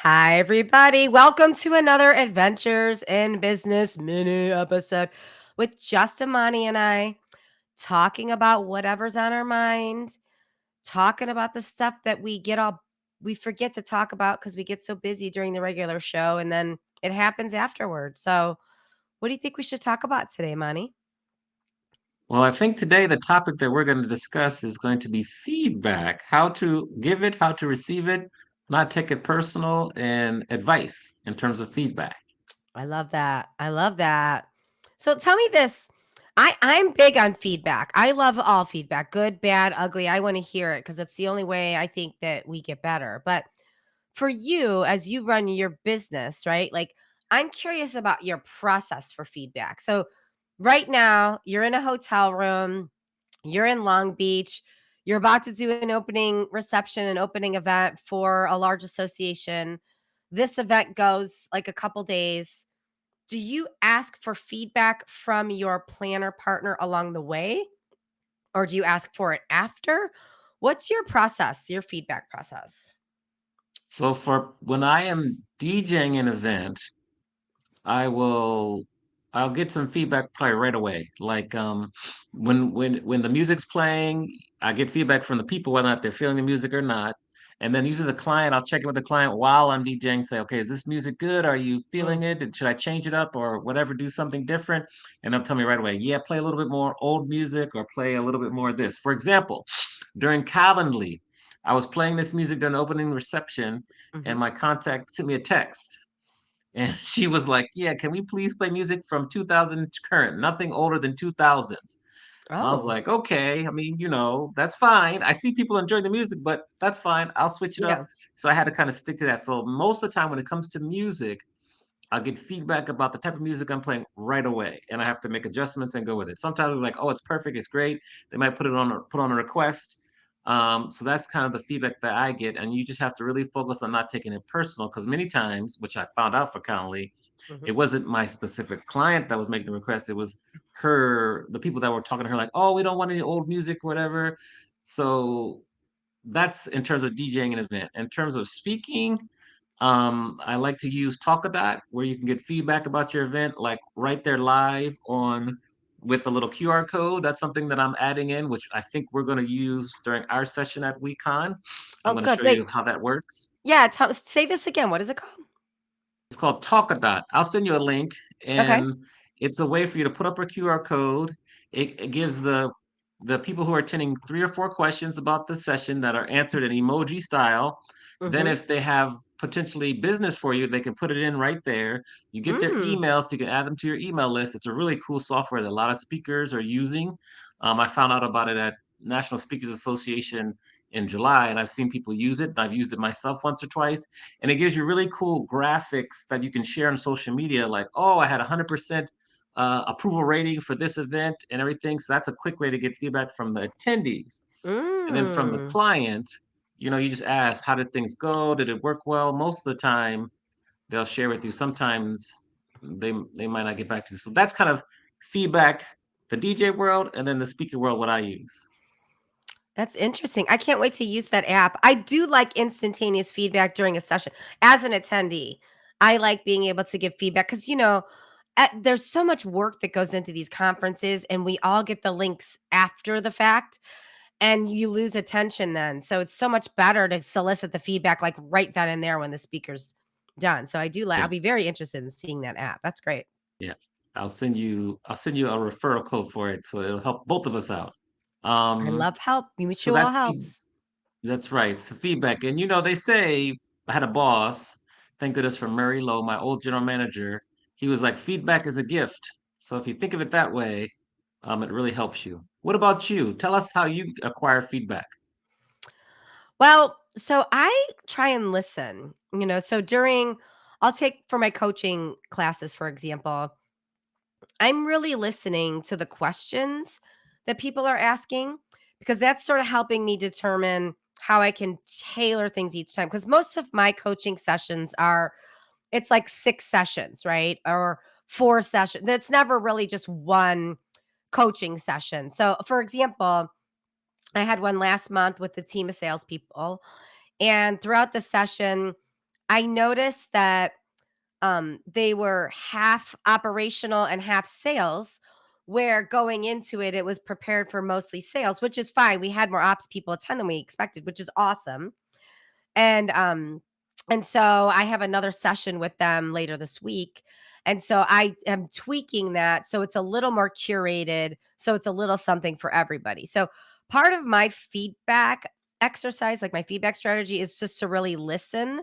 Hi, everybody. Welcome to another Adventures in Business mini episode with just Amani and I talking about whatever's on our mind, talking about the stuff that we forget to talk about because we get so busy during the regular show and then it happens afterwards. So, what do you think we should talk about today, Amani? Well, I think today the topic that we're going to discuss is going to be feedback, how to give it, how to receive it, not take it personal, and advice in terms of feedback. I love that. I love that. So tell me this. I'm big on feedback. I love all feedback, good, bad, ugly. I want to hear it because it's the only way I think that we get better. But for you, as you run your business, right? Like, I'm curious about your process for feedback. So, right now, you're in a hotel room, you're in Long Beach, you're about to do an opening reception, an opening event for a large association. This event goes like a couple days. Do you ask for feedback from your planner partner along the way, or do you ask for it after? What's your process, your feedback process? So for when I am DJing an event, I will I'll get some feedback probably right away. Like when the music's playing, I get feedback from the people whether or not they're feeling the music or not. And then usually the client, I'll check in with the client while I'm DJing, say, okay, is this music good? Are you Mm, feeling it? Should I change it up or whatever, do something different? And they'll tell me right away, yeah, play a little bit more old music or play a little bit more of this. For example, during Calendly, I was playing this music during the opening reception, and mhm. my contact sent me a text. And she was like, "Yeah, can we please play music from 2000 current, nothing older than 2000s?" I was Oh, like, "Okay, I mean, that's fine. I see people enjoy the music, but that's fine. I'll switch it up." yeah. So I had to kind of stick to that. So most of the time when it comes to music, I'll get feedback about the type of music I'm playing right away, and I have to make adjustments and go with it. Sometimes we're like, "Oh, it's perfect, it's great." They might put on a request. So that's kind of the feedback that I get, and you just have to really focus on not taking it personal because many times, which I found out for Connolly, it Mhm. wasn't my specific client that was making the request. It was the people that were talking to her, like, "Oh, we don't want any old music, whatever." So that's in terms of DJing an event. In terms of speaking, I like to use Talkadot where you can get feedback about your event, like right there live on with a little QR code. That's something that I'm adding in, which I think we're going to use during our session at WeCon. I'm Oh, going to good. show you Wait. how that works. Yeah, say this again. What is it called? It's called Talkadot. I'll send you a link, Okay. and it's a way for you to put up a QR code. It gives the people who are attending 3 or 4 questions about the session that are answered in emoji style. Then, Mhm. if they have potentially business for you, they can put it in right there. You get their Mm. emails, so you can add them to your email list. It's a really cool software that a lot of speakers are using. I found out about it at National Speakers Association in July, and I've seen people use it. I've used it myself once or twice, and it gives you really cool graphics that you can share on social media, like, oh, I had 100% approval rating for this event and everything. So that's a quick way to get feedback from the attendees. And then from the Mm. client, you just ask, how did things go? Did it work well? Most of the time, they'll share with you. Sometimes they might not get back to you. So that's kind of feedback, the DJ world, and then the speaker world, what I use. That's interesting. I can't wait to use that app. I do like instantaneous feedback during a session. As an attendee, I like being able to give feedback because, there's so much work that goes into these conferences, and we all get the links after the fact, and you lose attention then. So it's so much better to solicit the feedback like right then and there when the speaker's done. So I'll Yeah, be very interested in seeing that app. That's great. yeah. I'll send you a referral code for it, so it'll help both of us out. I Um, love help. so Mutual helps. that's right. So feedback, and they say I had a boss. Thank goodness for Murray Lowe, my old general manager. He was like, feedback is a gift. So if you think of it that way, it really helps you. What about you? Tell us how you acquire feedback. Well, so I try and listen, so I'll take for my coaching classes, for example, I'm really listening to the questions that people are asking because that's sort of helping me determine how I can tailor things each time. Because most of my coaching sessions it's like 6 sessions, right? Or 4 sessions. It's never really just one coaching session. So, for example, I had one last month with the team of salespeople. And throughout the session, I noticed that they were half operational and half sales, where going into it, it was prepared for mostly sales, which is fine. We had more ops people attend than we expected, which is awesome. And and so I have another session with them later this week. And so I am tweaking that so it's a little more curated, so it's a little something for everybody. So part of my feedback exercise, like my feedback strategy, is just to really listen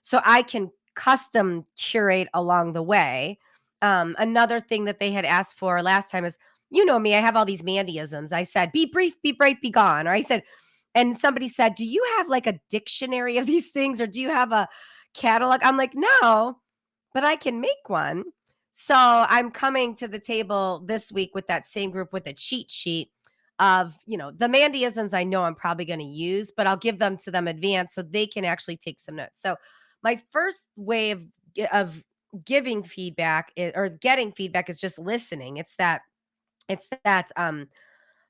so I can custom curate along the way. Another thing that they had asked for last time is, you know me, I have all these Mandyisms. I said, be brief, be bright, be gone. Or I said, and somebody said, do you have like a dictionary of these things or do you have a catalog? I'm like, no, but I can make one. So I'm coming to the table this week with that same group with a cheat sheet of, the Mandyisms I know I'm probably going to use, but I'll give them to them advance so they can actually take some notes. So my first way of giving feedback or getting feedback is just listening. It's that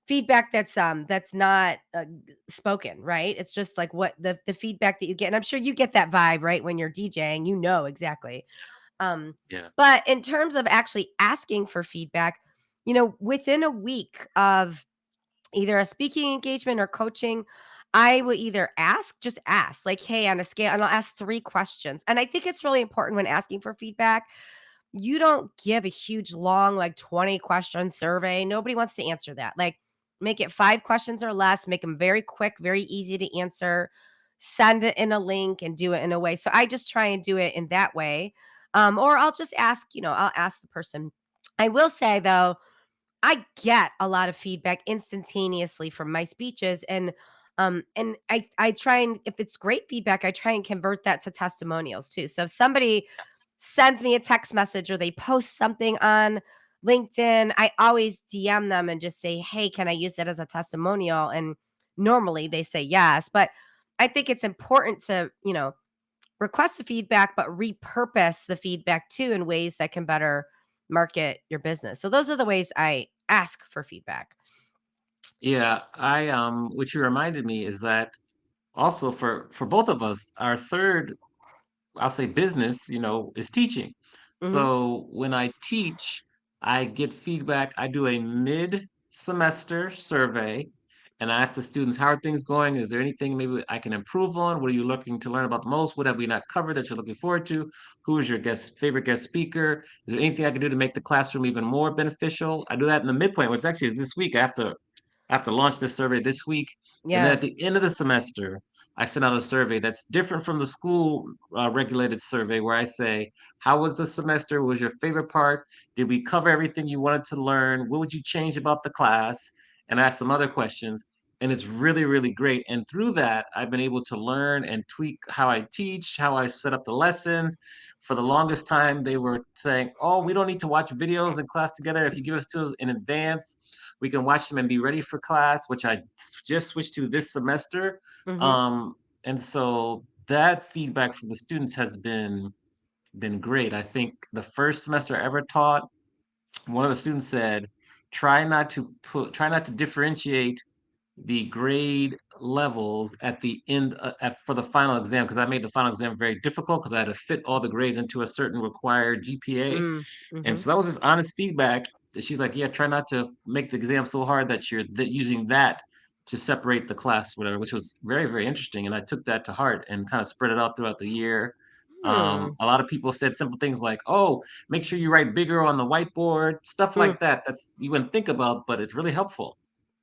feedback that's not spoken, right? It's just like what the feedback that you get, and I'm sure you get that vibe, right? When you're DJing, exactly. um Yeah. but in terms of actually asking for feedback, within a week of either a speaking engagement or coaching, I will either just ask, like, hey, on a scale, and I'll ask 3 questions. And I think it's really important when asking for feedback, you don't give a huge, long, like 20-question survey. Nobody wants to answer that. Like, make it 5 questions or less, make them very quick, very easy to answer, send it in a link and do it in a way. So I just try and do it in that way. Or I'll just ask, I'll ask the person. I will say though, I get a lot of feedback instantaneously from my speeches, and I try, and if it's great feedback, I try and convert that to testimonials too. So if somebody sends me a text message or they post something on LinkedIn, I always DM them and just say, "Hey, can I use that as a testimonial?" And normally they say yes, but I think it's important to, request the feedback, but repurpose the feedback too in ways that can better market your business. So those are the ways I ask for feedback. Yeah, what you reminded me is that also for both of us, our third, I'll say business, is teaching. Mhm. So when I teach, I get feedback. I do a mid-semester survey and I ask the students, how are things going? Is there anything maybe I can improve on? What are you looking to learn about the most? What have we not covered that you're looking forward to? Who is your favorite guest speaker? Is there anything I can do to make the classroom even more beneficial? I do that in the midpoint, which actually is this week after launch this survey this week. And then Yeah. at the end of the semester, I send out a survey that's different from the school regulated survey where I say, how was the semester? What was your favorite part? Did we cover everything you wanted to learn? What would you change about the class? And I ask some other questions. And it's really, really great. And through that, I've been able to learn and tweak how I teach, how I set up the lessons. For the longest time, they were saying, oh, we don't need to watch videos in class together. If you give us to us in advance, we can watch them and be ready for class, which I just switched to this semester. Mhm. Um, and so that feedback from the students has been great. I think the first semester I ever taught, one of the students said, try not to differentiate the grade levels at the end for the final exam because I made the final exam very difficult because I had to fit all the grades into a certain required GPA. Mm. And Mhm. so that was just honest feedback. She's like, yeah, try not to make the exam so hard that you're using that to separate the class, whatever, which was very, very interesting. And I took that to heart and kind of spread it out throughout the year. Hmm. A lot of people said simple things like, oh, make sure you write bigger on the whiteboard, stuff Mm. like that. That's you wouldn't think about, but it's really helpful.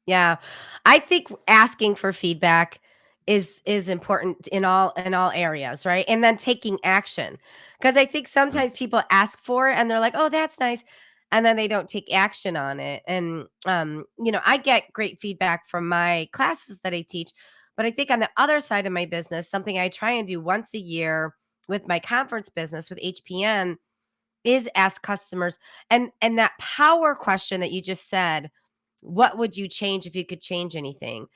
Yeah. I think asking for feedback is important in all areas, right? And then taking action. Cuz I think Mm. sometimes people ask for it and they're like, "Oh, that's nice." And then they don't take action on it. And I get great feedback from my classes that I teach, but I think on the other side of my business, something I try and do once a year with my conference business with HPN is ask customers, and that power question that you just said, what would you change if you could change anything?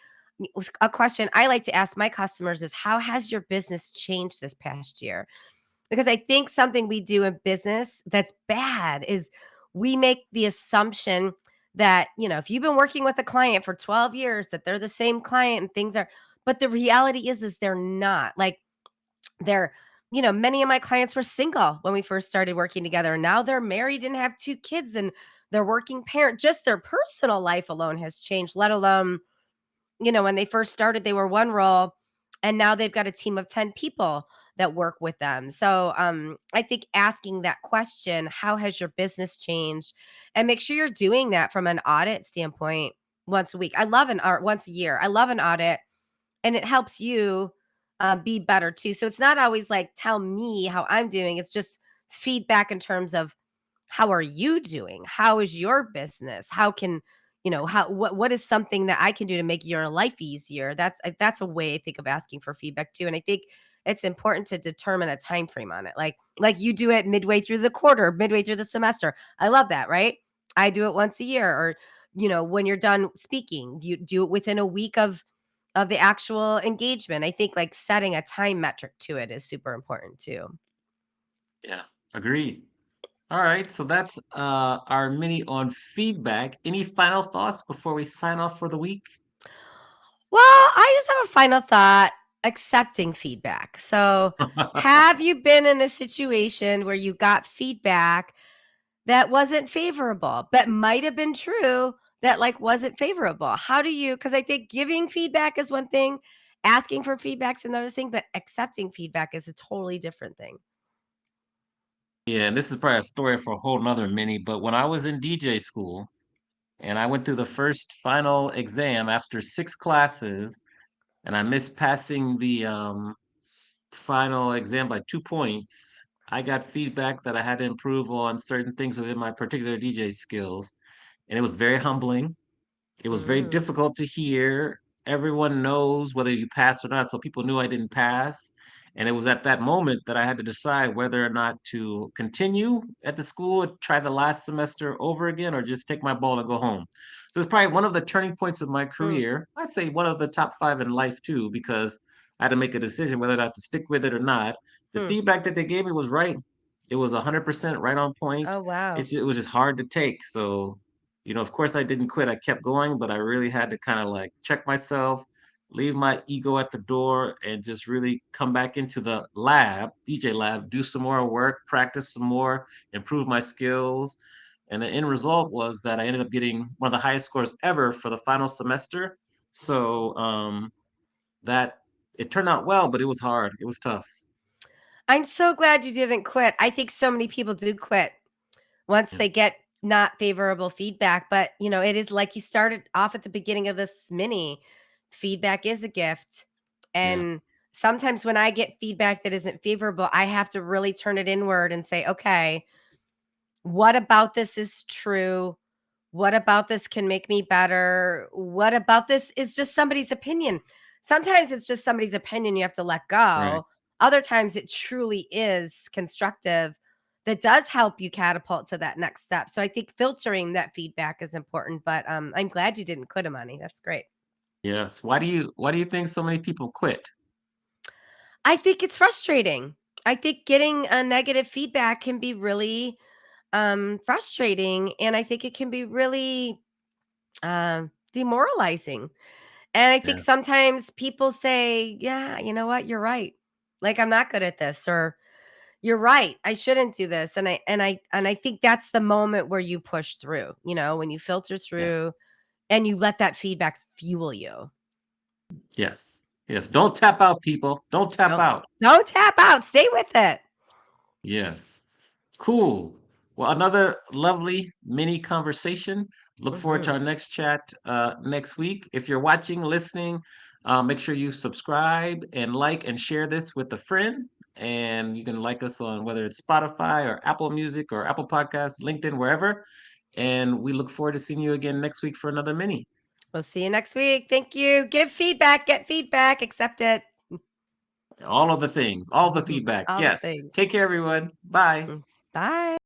A question I like to ask my customers is, how has your business changed this past year? Because I think something we do in business that's bad is we make the assumption that, if you've been working with a client for 12 years, that they're the same client and things are, but the reality is they're not. Like, they're many of my clients were single when we first started working together. Now they're married and have 2 kids and they're working parent. Just their personal life alone has changed, let alone, when they first started, they were one role and now they've got a team of 10 people that work with them. So, I think asking that question, how has your business changed? And make sure you're doing that from an audit standpoint once a week. I love an art once a year. I love an audit and it helps you be better too. So it's not always like, tell me how I'm doing. It's just feedback in terms of how are you doing? How is your business? How can what is something that I can do to make your life easier? That's a way I think of asking for feedback too. And I think it's important to determine a time frame on it. Like you do it midway through the quarter, midway through the semester. I love that, right? I do it once a year, or when you're done speaking, you do it within a week of the actual engagement. I think like setting a time metric to it is super important too. Yeah, agreed. All right, so that's our mini on feedback. Any final thoughts before we sign off for the week? Well, I just have a final thought, accepting feedback. So, have you been in a situation where you got feedback that wasn't favorable, but might have been true that like wasn't favorable? How do you, because I think giving feedback is one thing, asking for feedback's another thing, but accepting feedback is a totally different thing. Yeah, and this is probably a story for a whole nother mini, but when I was in DJ school and I went through the first final exam after 6 classes and I missed passing the final exam by 2 points, I got feedback that I had to improve on certain things within my particular DJ skills. And it was very humbling. It was very Mm, difficult to hear. Everyone knows whether you pass or not, so people knew I didn't pass. And it was at that moment that I had to decide whether or not to continue at the school and try the last semester over again or just take my ball and go home. So it's probably one of the turning points of my mm, career. I'd say one of the top 5 in life too, because I had to make a decision whether or not to stick with it or not. The hmm. feedback that they gave me was right. It was 100% right on point. Oh, wow. It was just hard to take. So of course I didn't quit. I kept going, but I really had to kind of like check myself, leave my ego at the door, and just really come back into the lab, DJ lab, do some more work, practice some more, improve my skills. And the end result was that I ended up getting one of the highest scores ever for the final semester. So that it turned out well, but it was hard. It was tough. I'm so glad you didn't quit. I think so many people do quit once Yeah. they get not favorable feedback, but, it is like you started off at the beginning of this mini, feedback is a gift, Yeah. and sometimes when I get feedback that isn't favorable, I have to really turn it inward and say, "Okay, what about this is true? What about this can make me better? What about this is just somebody's opinion?" Sometimes it's just somebody's opinion you have to let Right. go. Other times it truly is constructive that does help you catapult to that next step. So I think filtering that feedback is important, but I'm glad you didn't quit, Amani. That's great. Yes. Why do you think so many people quit? I think it's frustrating. I think getting a negative feedback can be really frustrating, and I think it can be really demoralizing. And I think Yeah. sometimes people say, "Yeah, you know what? You're right. Like I'm not good at this," or "You're right. I shouldn't do this." And I think that's the moment where you push through, when you filter Yeah. through and you let that feedback fuel you. Yes. Yes. Don't tap out, people. Don't tap Don't out. don't tap out. Stay with it. Yes. Cool. Well, another lovely mini conversation. Look forward to Mhm. our next chat next week. If you're watching, listening, make sure you subscribe and like and share this with a friend. And you can like us on whether it's Spotify or Apple Music or Apple Podcasts, LinkedIn, wherever. And we look forward to seeing you again next week for another mini. We'll see you next week. Thank you. Give feedback, get feedback, accept it. All of the things, all the feedback. All the Yes. things. Take care, everyone. Bye. Bye.